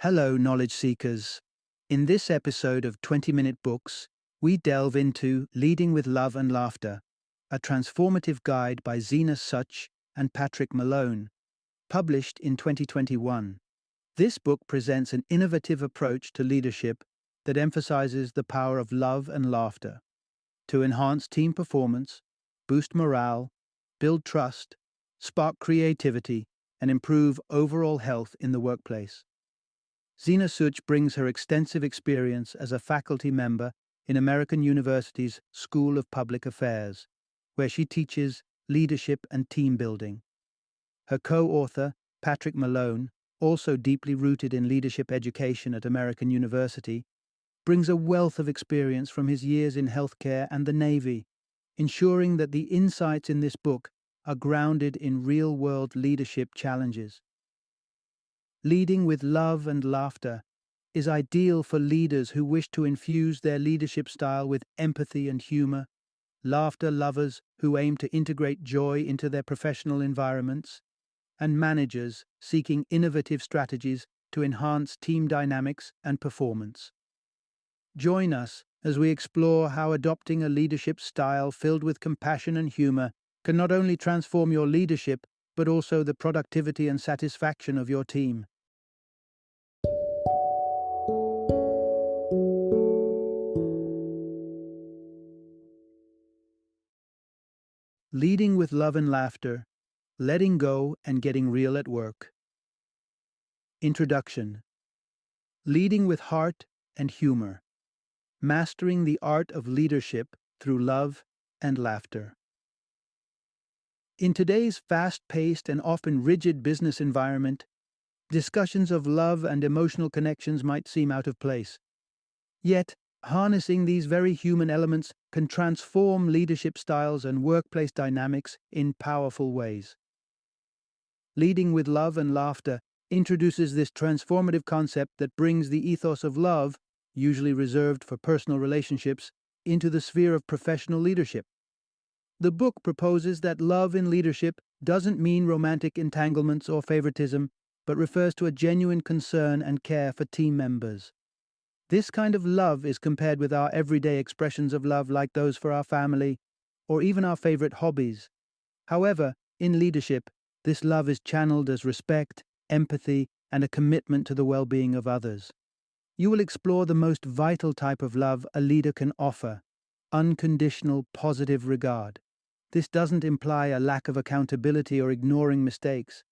Hello, knowledge seekers. In this episode of 20-Minute Books, we delve into Leading with Love and Laughter, a transformative guide by Zina Sutch and Patrick Malone, published in 2021. This book presents an innovative approach to leadership that emphasizes the power of love and laughter to enhance team performance, boost morale, build trust, spark creativity, and improve overall health in the workplace. Zina Sutch brings her extensive experience as a faculty member in American University's School of Public Affairs, where she teaches leadership and team building. Her co-author, Patrick Malone, also deeply rooted in leadership education at American University, brings a wealth of experience from his years in healthcare and the Navy, ensuring that the insights in this book are grounded in real-world leadership challenges. Leading with Love and Laughter is ideal for leaders who wish to infuse their leadership style with empathy and humor, laughter lovers who aim to integrate joy into their professional environments, and managers seeking innovative strategies to enhance team dynamics and performance. Join us as we explore how adopting a leadership style filled with compassion and humor can not only transform your leadership, but also the productivity and satisfaction of your team. Leading with Love and Laughter, Letting Go and Getting Real at Work. Introduction. Leading with Heart and Humor. Mastering the Art of Leadership Through Love and Laughter. In today's fast-paced and often rigid business environment, discussions of love and emotional connections might seem out of place. Yet, harnessing these very human elements can transform leadership styles and workplace dynamics in powerful ways. Leading with Love and Laughter introduces this transformative concept that brings the ethos of love, usually reserved for personal relationships, into the sphere of professional leadership. The book proposes that love in leadership doesn't mean romantic entanglements or favoritism, but refers to a genuine concern and care for team members. This kind of love is compared with our everyday expressions of love like those for our family or even our favorite hobbies. However, in leadership, this love is channeled as respect, empathy, and a commitment to the well-being of others. You will explore the most vital type of love a leader can offer: unconditional, positive regard. This doesn't imply a lack of accountability or ignoring mistakes.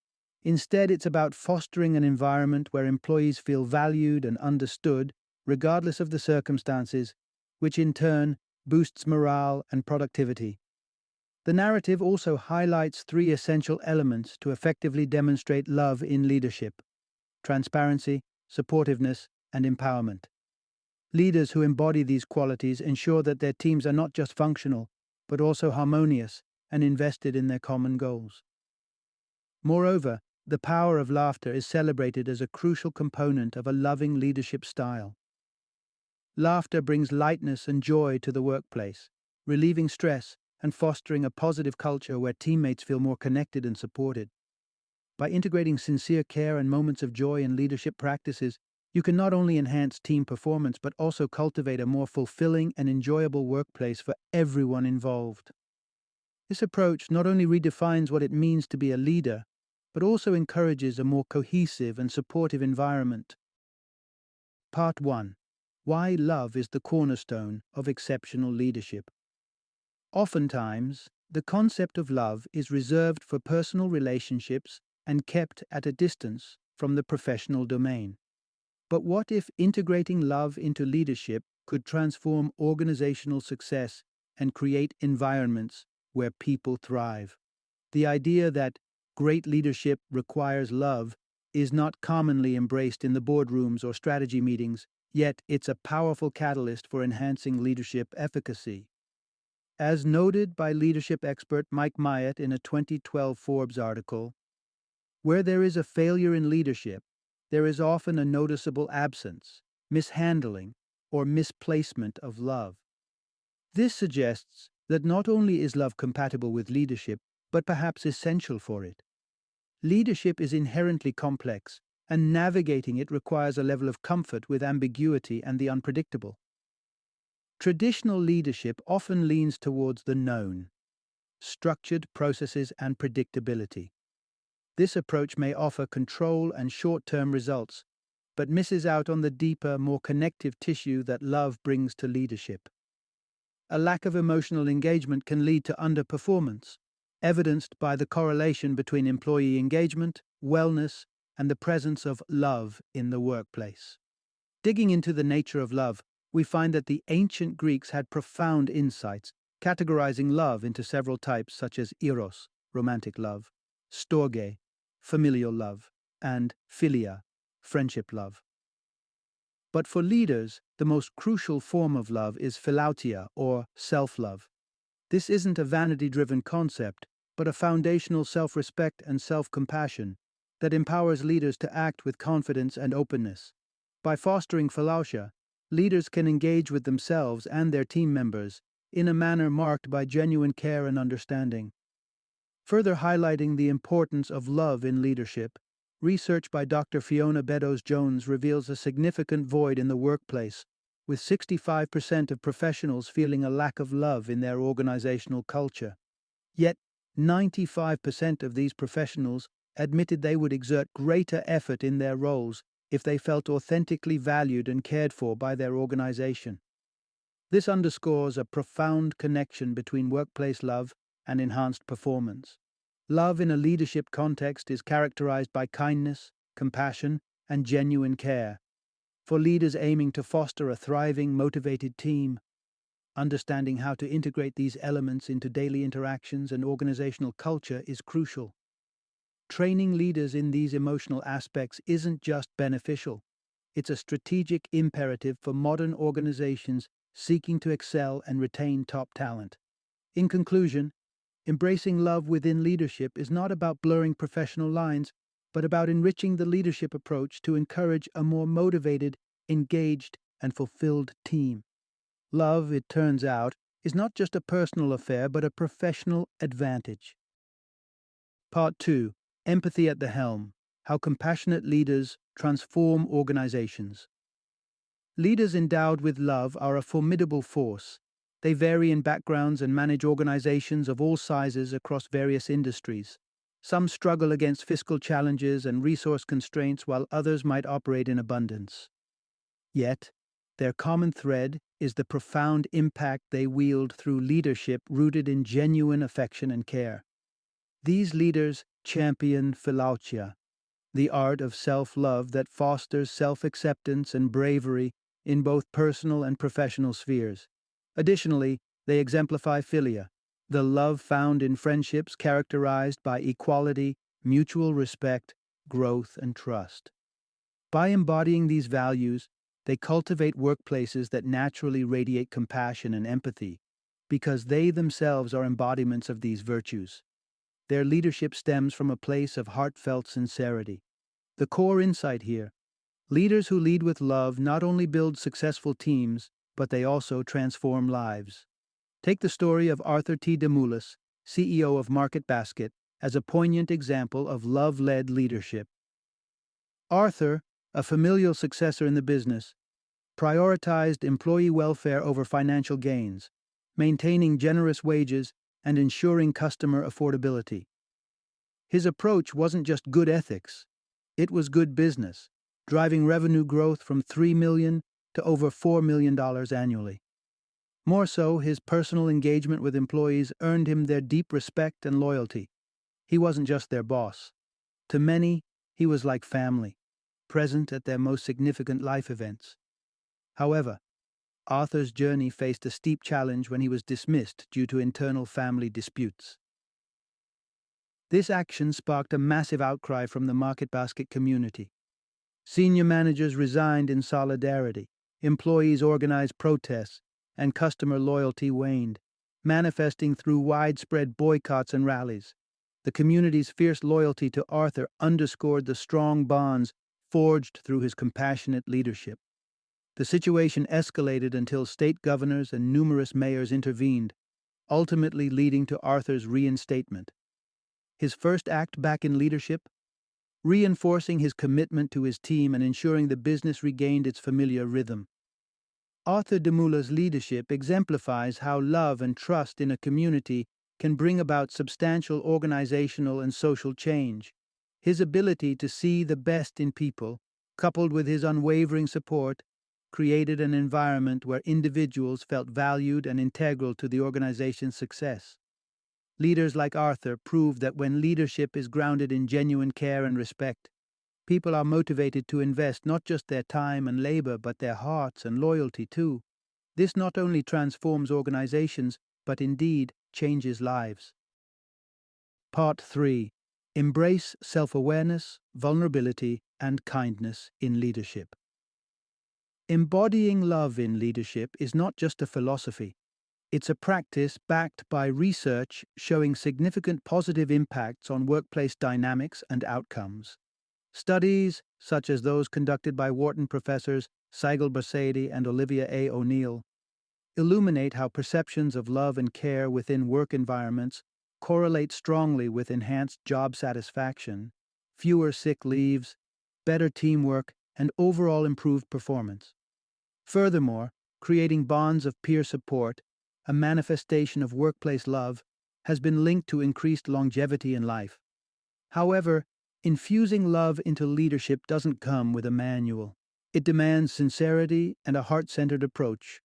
Instead, it's about fostering an environment where employees feel valued and understood, regardless of the circumstances, which in turn boosts morale and productivity. The narrative also highlights three essential elements to effectively demonstrate love in leadership: transparency, supportiveness, and empowerment. Leaders who embody these qualities ensure that their teams are not just functional, but also harmonious and invested in their common goals. Moreover, the power of laughter is celebrated as a crucial component of a loving leadership style. Laughter brings lightness and joy to the workplace, relieving stress and fostering a positive culture where teammates feel more connected and supported. By integrating sincere care and moments of joy in leadership practices, you can not only enhance team performance but also cultivate a more fulfilling and enjoyable workplace for everyone involved. This approach not only redefines what it means to be a leader, but also encourages a more cohesive and supportive environment. Part 1. Why love is the cornerstone of exceptional leadership. Oftentimes, the concept of love is reserved for personal relationships and kept at a distance from the professional domain. But what if integrating love into leadership could transform organizational success and create environments where people thrive? The idea that great leadership requires love is not commonly embraced in the boardrooms or strategy meetings, yet it's a powerful catalyst for enhancing leadership efficacy. As noted by leadership expert Mike Myatt in a 2012 Forbes article, where there is a failure in leadership, there is often a noticeable absence, mishandling, or misplacement of love. This suggests that not only is love compatible with leadership, but perhaps essential for it. Leadership is inherently complex, and navigating it requires a level of comfort with ambiguity and the unpredictable. Traditional leadership often leans towards the known, structured processes and predictability. This approach may offer control and short-term results, but misses out on the deeper, more connective tissue that love brings to leadership. A lack of emotional engagement can lead to underperformance, evidenced by the correlation between employee engagement, wellness, and the presence of love in the workplace. Digging into the nature of love, we find that the ancient Greeks had profound insights, categorizing love into several types such as eros, romantic love, storge, familial love, and philia, friendship love. But for leaders, the most crucial form of love is philautia, or self-love. This isn't a vanity-driven concept, but a foundational self-respect and self-compassion that empowers leaders to act with confidence and openness. By fostering philautia, leaders can engage with themselves and their team members in a manner marked by genuine care and understanding. Further highlighting the importance of love in leadership, research by Dr. Fiona Beddoes-Jones reveals a significant void in the workplace, with 65% of professionals feeling a lack of love in their organizational culture. Yet, 95% of these professionals admitted they would exert greater effort in their roles if they felt authentically valued and cared for by their organization. This underscores a profound connection between workplace love and enhanced performance. Love in a leadership context is characterized by kindness, compassion, and genuine care. For leaders aiming to foster a thriving, motivated team, understanding how to integrate these elements into daily interactions and organizational culture is crucial. Training leaders in these emotional aspects isn't just beneficial, it's a strategic imperative for modern organizations seeking to excel and retain top talent. In conclusion, embracing love within leadership is not about blurring professional lines, but about enriching the leadership approach to encourage a more motivated, engaged, and fulfilled team. Love, it turns out, is not just a personal affair, but a professional advantage. Part 2. Empathy at the helm. How compassionate leaders transform organizations. Leaders endowed with love are a formidable force. They vary in backgrounds and manage organizations of all sizes across various industries. Some struggle against fiscal challenges and resource constraints, while others might operate in abundance. Yet, their common thread is the profound impact they wield through leadership rooted in genuine affection and care. These leaders champion philautia, the art of self-love that fosters self-acceptance and bravery in both personal and professional spheres. Additionally, they exemplify philia, the love found in friendships characterized by equality, mutual respect, growth, and trust. By embodying these values, they cultivate workplaces that naturally radiate compassion and empathy, because they themselves are embodiments of these virtues. Their leadership stems from a place of heartfelt sincerity. The core insight here: leaders who lead with love not only build successful teams, but they also transform lives. Take the story of Arthur T. DeMoulis, CEO of MarketBasket, as a poignant example of love-led leadership. Arthur, a familial successor in the business, prioritized employee welfare over financial gains, maintaining generous wages and ensuring customer affordability. His approach wasn't just good ethics, it was good business, driving revenue growth from $3 million to over $4 million annually. More so, his personal engagement with employees earned him their deep respect and loyalty. He wasn't just their boss. To many, he was like family, present at their most significant life events. However, Arthur's journey faced a steep challenge when he was dismissed due to internal family disputes. This action sparked a massive outcry from the MarketBasket community. Senior managers resigned in solidarity, employees organized protests, and customer loyalty waned, manifesting through widespread boycotts and rallies. The community's fierce loyalty to Arthur underscored the strong bonds forged through his compassionate leadership. The situation escalated until state governors and numerous mayors intervened, ultimately leading to Arthur's reinstatement. His first act back in leadership? reinforcing his commitment to his team and ensuring the business regained its familiar rhythm. Arthur Demula's leadership exemplifies how love and trust in a community can bring about substantial organizational and social change. His ability to see the best in people, coupled with his unwavering support, created an environment where individuals felt valued and integral to the organization's success. Leaders like Arthur prove that when leadership is grounded in genuine care and respect, people are motivated to invest not just their time and labor, but their hearts and loyalty too. This not only transforms organizations, but indeed changes lives. Part 3. Embrace self-awareness, vulnerability, and kindness in leadership. Embodying love in leadership is not just a philosophy. It's a practice backed by research showing significant positive impacts on workplace dynamics and outcomes. Studies, such as those conducted by Wharton professors Sigel Bersady and Olivia A. O'Neill, illuminate how perceptions of love and care within work environments correlate strongly with enhanced job satisfaction, fewer sick leaves, better teamwork, and overall improved performance. Furthermore, creating bonds of peer support, a manifestation of workplace love, has been linked to increased longevity in life. However, infusing love into leadership doesn't come with a manual. It demands sincerity and a heart-centered approach,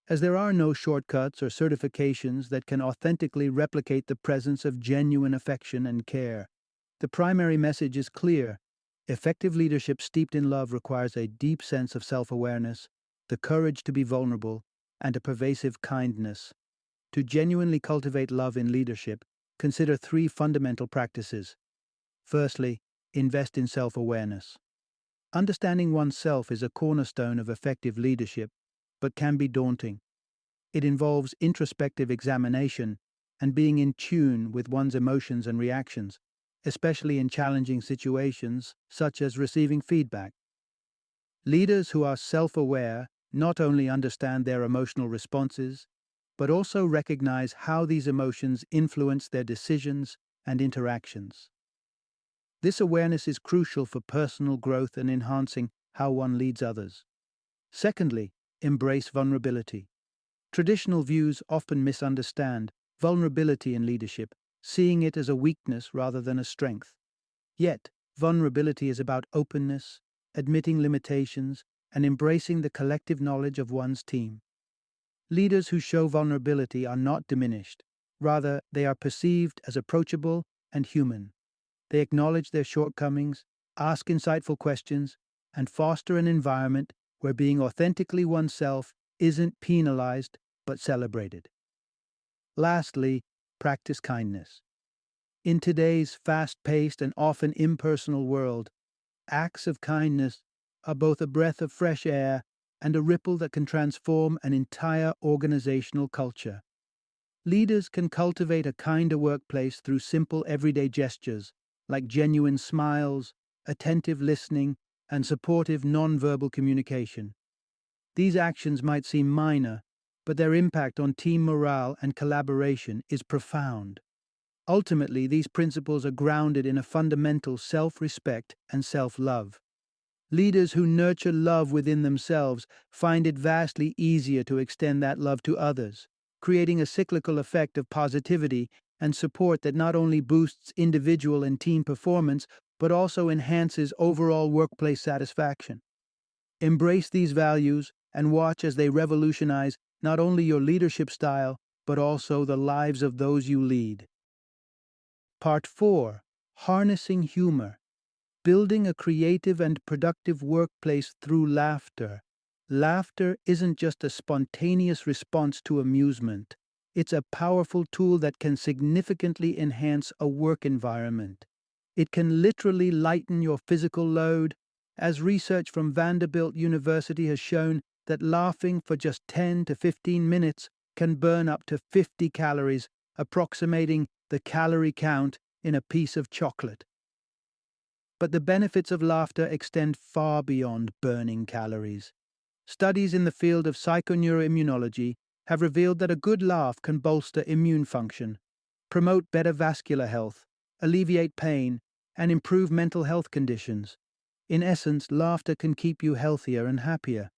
as there are no shortcuts or certifications that can authentically replicate the presence of genuine affection and care. The primary message is clear. Effective leadership steeped in love requires a deep sense of self-awareness, the courage to be vulnerable, and a pervasive kindness. To genuinely cultivate love in leadership, consider 3 fundamental practices. Firstly, invest in self-awareness. Understanding oneself is a cornerstone of effective leadership, but can be daunting. It involves introspective examination and being in tune with one's emotions and reactions, especially in challenging situations such as receiving feedback. Leaders who are self-aware not only understand their emotional responses, but also recognize how these emotions influence their decisions and interactions. This awareness is crucial for personal growth and enhancing how one leads others. Secondly, embrace vulnerability. Traditional views often misunderstand vulnerability in leadership, seeing it as a weakness rather than a strength. Yet, vulnerability is about openness, admitting limitations, and embracing the collective knowledge of one's team. Leaders who show vulnerability are not diminished. Rather, they are perceived as approachable and human. They acknowledge their shortcomings, ask insightful questions, and foster an environment where being authentically oneself isn't penalized but celebrated. Lastly, practice kindness. In today's fast-paced and often impersonal world, acts of kindness are both a breath of fresh air and a ripple that can transform an entire organizational culture. Leaders can cultivate a kinder workplace through simple everyday gestures like genuine smiles, attentive listening, and supportive nonverbal communication. These actions might seem minor, but their impact on team morale and collaboration is profound. Ultimately, these principles are grounded in a fundamental self-respect and self-love. Leaders who nurture love within themselves find it vastly easier to extend that love to others, creating a cyclical effect of positivity and support that not only boosts individual and team performance, but also enhances overall workplace satisfaction. Embrace these values and watch as they revolutionize not only your leadership style, but also the lives of those you lead. Part 4. Harnessing humor. Building a creative and productive workplace through laughter. Laughter isn't just a spontaneous response to amusement. It's a powerful tool that can significantly enhance a work environment. It can literally lighten your physical load, as research from Vanderbilt University has shown that laughing for just 10 to 15 minutes can burn up to 50 calories, approximating the calorie count in a piece of chocolate. But the benefits of laughter extend far beyond burning calories. Studies in the field of psychoneuroimmunology have revealed that a good laugh can bolster immune function, promote better vascular health, alleviate pain, and improve mental health conditions. In essence, laughter can keep you healthier and happier.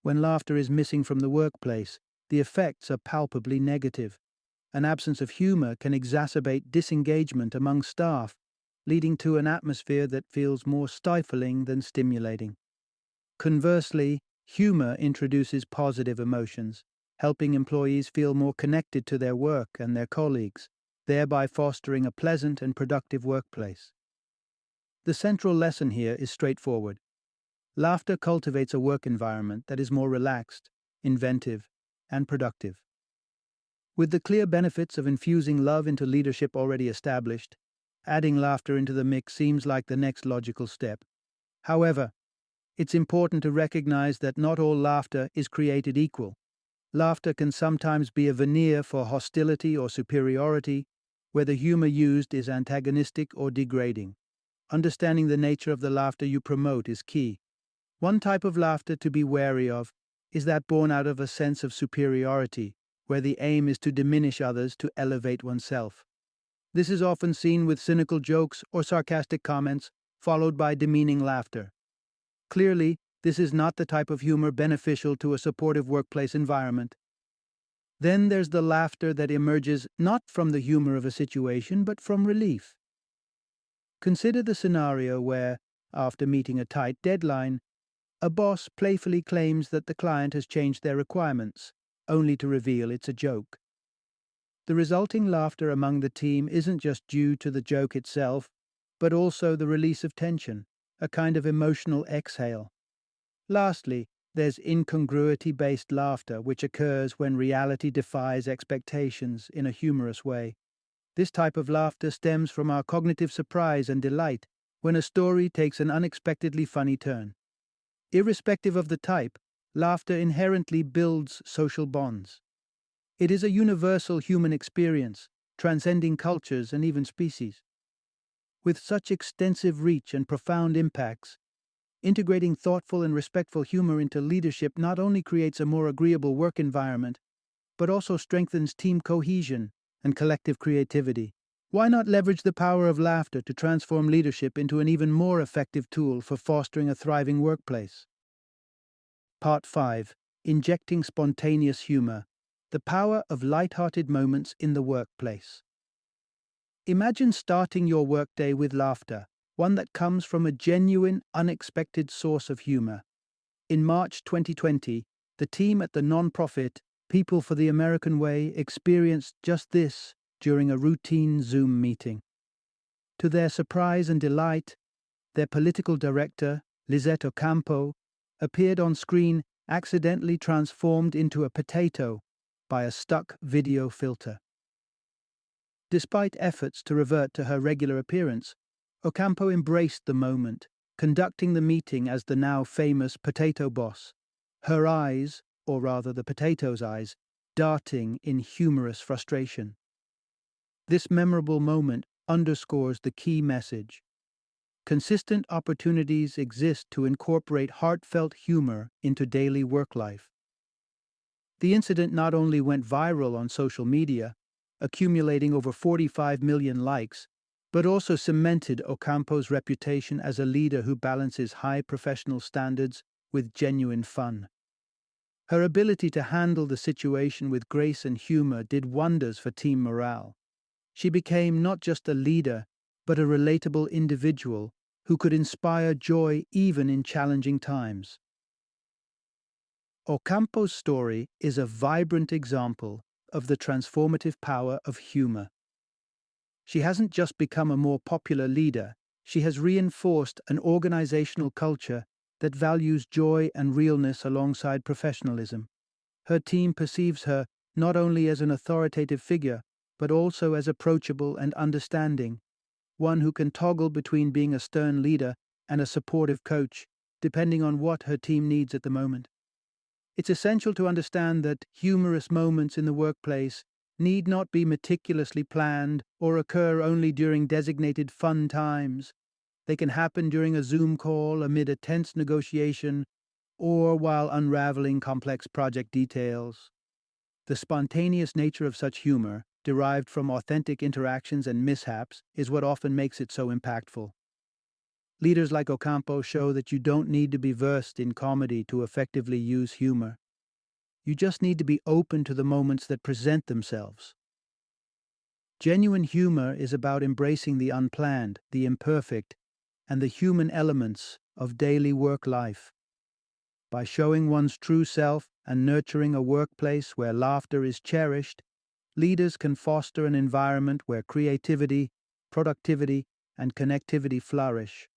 When laughter is missing from the workplace, the effects are palpably negative. An absence of humor can exacerbate disengagement among staff, leading to an atmosphere that feels more stifling than stimulating. Conversely, humor introduces positive emotions, helping employees feel more connected to their work and their colleagues, thereby fostering a pleasant and productive workplace. The central lesson here is straightforward. Laughter cultivates a work environment that is more relaxed, inventive, and productive. With the clear benefits of infusing love into leadership already established, adding laughter into the mix seems like the next logical step. However, it's important to recognize that not all laughter is created equal. Laughter can sometimes be a veneer for hostility or superiority, where the humor used is antagonistic or degrading. Understanding the nature of the laughter you promote is key. One type of laughter to be wary of is that born out of a sense of superiority, where the aim is to diminish others to elevate oneself. This is often seen with cynical jokes or sarcastic comments, followed by demeaning laughter. Clearly, this is not the type of humor beneficial to a supportive workplace environment. Then there's the laughter that emerges not from the humor of a situation, but from relief. Consider the scenario where, after meeting a tight deadline, a boss playfully claims that the client has changed their requirements, only to reveal it's a joke. The resulting laughter among the team isn't just due to the joke itself, but also the release of tension, a kind of emotional exhale. Lastly, there's incongruity-based laughter, which occurs when reality defies expectations in a humorous way. This type of laughter stems from our cognitive surprise and delight when a story takes an unexpectedly funny turn. Irrespective of the type, laughter inherently builds social bonds. It is a universal human experience, transcending cultures and even species. With such extensive reach and profound impacts, integrating thoughtful and respectful humor into leadership not only creates a more agreeable work environment, but also strengthens team cohesion and collective creativity. Why not leverage the power of laughter to transform leadership into an even more effective tool for fostering a thriving workplace? Part 5. Injecting Spontaneous Humor. The Power of Light-Hearted Moments in the Workplace. Imagine starting your workday with laughter, one that comes from a genuine, unexpected source of humor. In March 2020, the team at the non-profit People for the American Way experienced just this during a routine Zoom meeting. To their surprise and delight, their political director, Lizette Ocampo, appeared on screen accidentally transformed into a potato by a stuck video filter. Despite efforts to revert to her regular appearance, Ocampo embraced the moment, conducting the meeting as the now famous potato boss, her eyes, or rather the potato's eyes, darting in humorous frustration. This memorable moment underscores the key message. Consistent opportunities exist to incorporate heartfelt humor into daily work life. The incident not only went viral on social media, accumulating over 45 million likes, but also cemented Ocampo's reputation as a leader who balances high professional standards with genuine fun. Her ability to handle the situation with grace and humor did wonders for team morale. She became not just a leader, but a relatable individual who could inspire joy even in challenging times. Ocampo's story is a vibrant example of the transformative power of humor. She hasn't just become a more popular leader, she has reinforced an organizational culture that values joy and realness alongside professionalism. Her team perceives her not only as an authoritative figure, but also as approachable and understanding, one who can toggle between being a stern leader and a supportive coach, depending on what her team needs at the moment. It's essential to understand that humorous moments in the workplace need not be meticulously planned or occur only during designated fun times. They can happen during a Zoom call amid a tense negotiation or while unraveling complex project details. The spontaneous nature of such humor, derived from authentic interactions and mishaps, is what often makes it so impactful. Leaders like Ocampo show that you don't need to be versed in comedy to effectively use humor. You just need to be open to the moments that present themselves. Genuine humor is about embracing the unplanned, the imperfect, and the human elements of daily work life. By showing one's true self and nurturing a workplace where laughter is cherished, leaders can foster an environment where creativity, productivity, and connectivity flourish.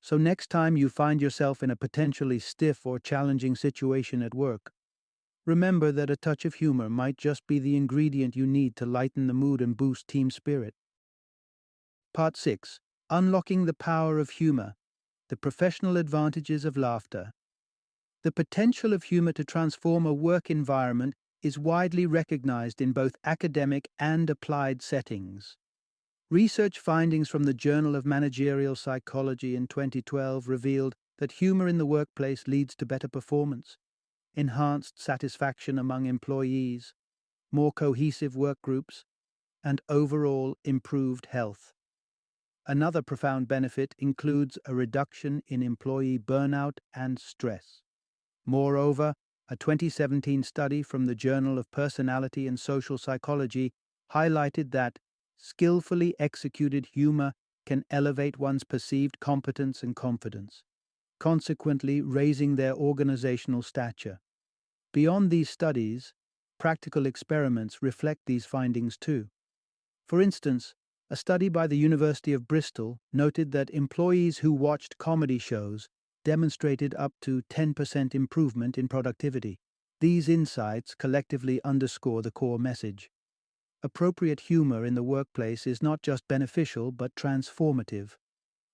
So next time you find yourself in a potentially stiff or challenging situation at work, remember that a touch of humor might just be the ingredient you need to lighten the mood and boost team spirit. Part 6. Unlocking the Power of Humor, the Professional Advantages of Laughter. The potential of humor to transform a work environment is widely recognized in both academic and applied settings. Research findings from the Journal of Managerial Psychology in 2012 revealed that humor in the workplace leads to better performance, enhanced satisfaction among employees, more cohesive work groups, and overall improved health. Another profound benefit includes a reduction in employee burnout and stress. Moreover, a 2017 study from the Journal of Personality and Social Psychology highlighted that skillfully executed humor can elevate one's perceived competence and confidence, consequently raising their organizational stature. Beyond these studies, practical experiments reflect these findings too. For instance, a study by the University of Bristol noted that employees who watched comedy shows demonstrated up to 10% improvement in productivity. These insights collectively underscore the core message. Appropriate humor in the workplace is not just beneficial but transformative.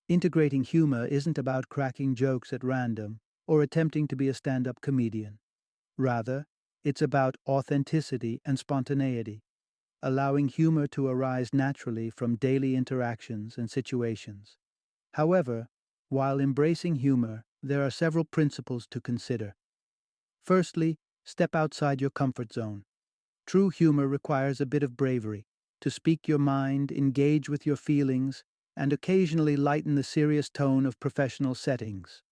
Integrating humor isn't about cracking jokes at random or attempting to be a stand-up comedian. Rather, it's about authenticity and spontaneity, allowing humor to arise naturally from daily interactions and situations. However, while embracing humor, there are several principles to consider. Firstly, step outside your comfort zone. True humor requires a bit of bravery to speak your mind, engage with your feelings, and occasionally lighten the serious tone of professional settings.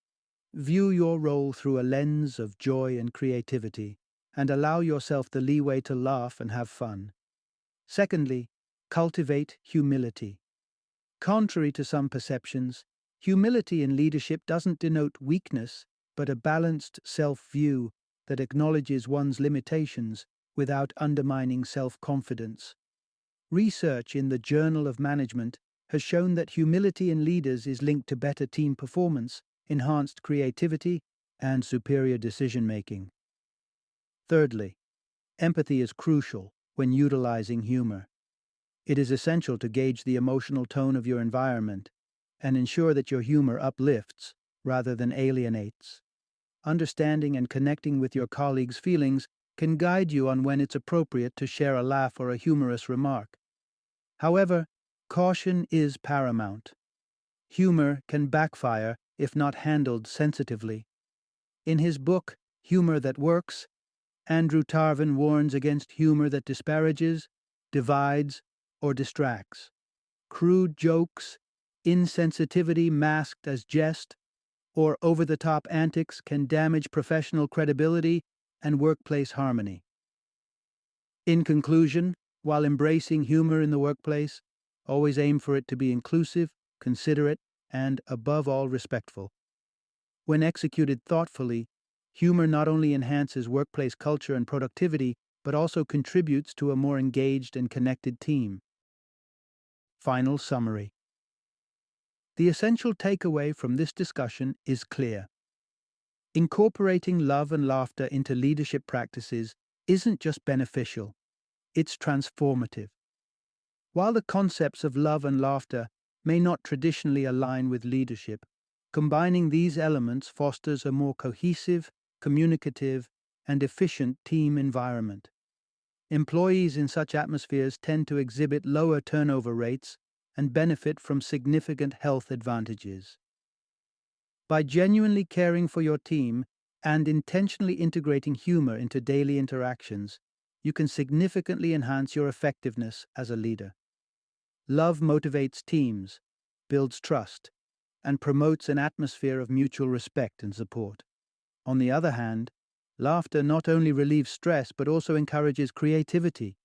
View your role through a lens of joy and creativity, and allow yourself the leeway to laugh and have fun. Secondly, cultivate humility. Contrary to some perceptions, humility in leadership doesn't denote weakness, but a balanced self-view that acknowledges one's limitations without undermining self-confidence. Research in the Journal of Management has shown that humility in leaders is linked to better team performance, enhanced creativity, and superior decision-making. Thirdly, empathy is crucial when utilizing humor. It is essential to gauge the emotional tone of your environment and ensure that your humor uplifts rather than alienates. Understanding and connecting with your colleagues' feelings can guide you on when it's appropriate to share a laugh or a humorous remark. However, caution is paramount. Humor can backfire if not handled sensitively. In his book, Humor That Works, Andrew Tarvin warns against humor that disparages, divides, or distracts. Crude jokes, insensitivity masked as jest, or over-the-top antics can damage professional credibility and workplace harmony. In conclusion, while embracing humor in the workplace, always aim for it to be inclusive, considerate, and, above all, respectful. When executed thoughtfully, humor not only enhances workplace culture and productivity, but also contributes to a more engaged and connected team. Final summary. The essential takeaway from this discussion is clear. Incorporating love and laughter into leadership practices isn't just beneficial, it's transformative. While the concepts of love and laughter may not traditionally align with leadership, combining these elements fosters a more cohesive, communicative, and efficient team environment. Employees in such atmospheres tend to exhibit lower turnover rates and benefit from significant health advantages. By genuinely caring for your team and intentionally integrating humor into daily interactions, you can significantly enhance your effectiveness as a leader. Love motivates teams, builds trust, and promotes an atmosphere of mutual respect and support. On the other hand, laughter not only relieves stress but also encourages creativity,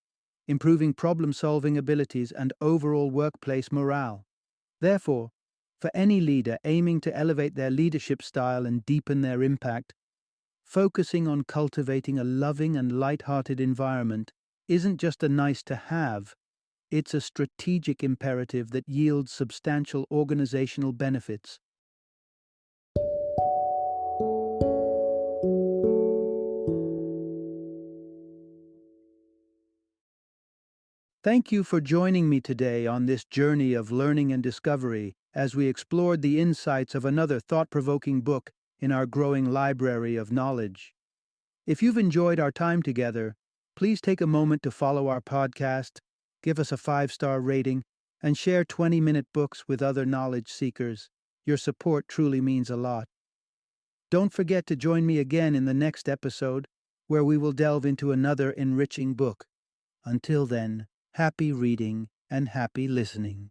improving problem-solving abilities and overall workplace morale. Therefore, for any leader aiming to elevate their leadership style and deepen their impact, focusing on cultivating a loving and light-hearted environment isn't just a nice to have, it's a strategic imperative that yields substantial organizational benefits. Thank you for joining me today on this journey of learning and discovery as we explored the insights of another thought-provoking book in our growing library of knowledge. If you've enjoyed our time together, please take a moment to follow our podcast, give us a 5-star rating, and share 20-minute books with other knowledge seekers. Your support truly means a lot. Don't forget to join me again in the next episode, where we will delve into another enriching book. Until then, happy reading and happy listening.